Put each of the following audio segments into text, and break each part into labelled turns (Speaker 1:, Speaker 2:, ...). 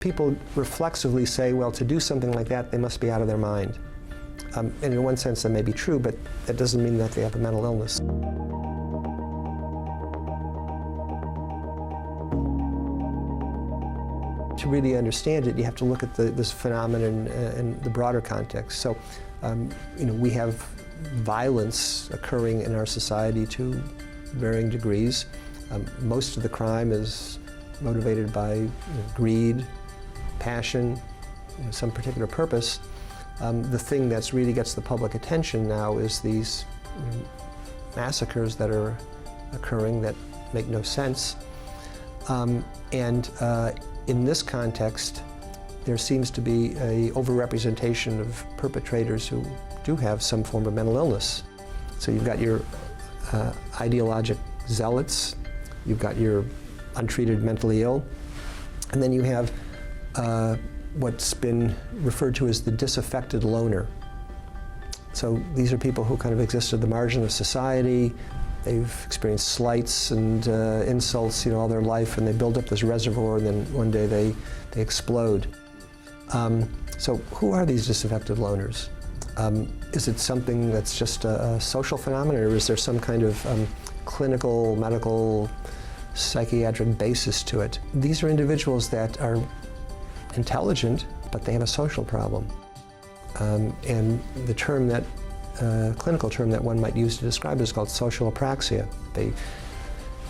Speaker 1: People reflexively say, well, to do something like that, they must be out of their mind. And in one sense, that may be true, but that doesn't mean that they have a mental illness. To really understand it, you have to look at this phenomenon in the broader context. So, we have violence occurring in our society to varying degrees. Most of the crime is motivated by greed, passion, some particular purpose. The thing that's really gets the public attention now is these massacres that are occurring that make no sense. In this context, there seems to be an overrepresentation of perpetrators who do have some form of mental illness. So you've got your ideologic zealots, you've got your untreated mentally ill, and then you have what's been referred to as the disaffected loner. So these are people who kind of exist at the margin of society. They've experienced slights and insults, all their life, and they build up this reservoir, and then one day they explode. So who are these disaffected loners? Is it something that's just a social phenomenon, or is there some kind of clinical, medical, psychiatric basis to it? These are individuals that are intelligent, but they have a social problem. And the term that clinical term that one might use to describe it is called social apraxia.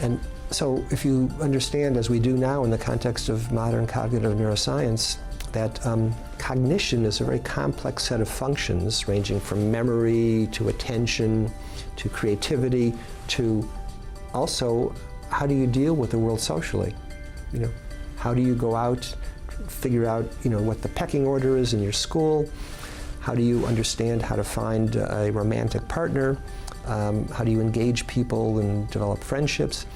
Speaker 1: And so if you understand, as we do now in the context of modern cognitive neuroscience, that cognition is a very complex set of functions ranging from memory to attention to creativity to also how do you deal with the world socially? How do you go out, figure out what the pecking order is in your school? How do you understand how to find a romantic partner? How do you engage people and develop friendships?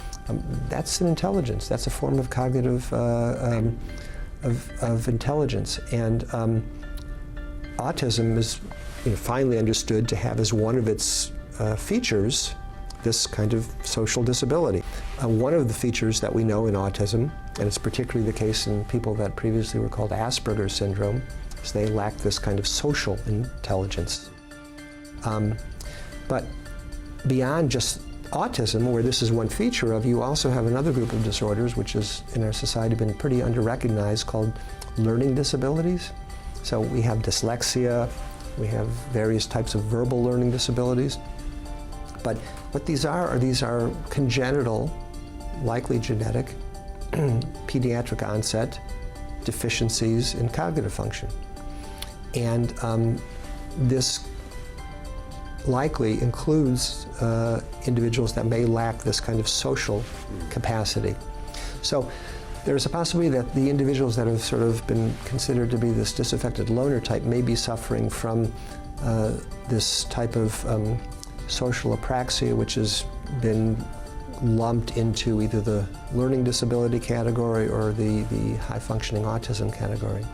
Speaker 1: That's an intelligence. That's a form of cognitive of intelligence. And autism is finally understood to have as one of its features this kind of social disability. One of the features that we know in autism, and it's particularly the case in people that previously were called Asperger's syndrome, is they lack this kind of social intelligence. But beyond just autism, where this is one feature of, you also have another group of disorders which has in our society been pretty under-recognized, called learning disabilities. So we have dyslexia, we have various types of verbal learning disabilities. But what these are congenital, likely genetic, pediatric onset deficiencies in cognitive function. And this likely includes individuals that may lack this kind of social capacity. So there's a possibility that the individuals that have sort of been considered to be this disaffected loner type may be suffering from this type of social apraxia, which has been lumped into either the learning disability category or the high-functioning autism category.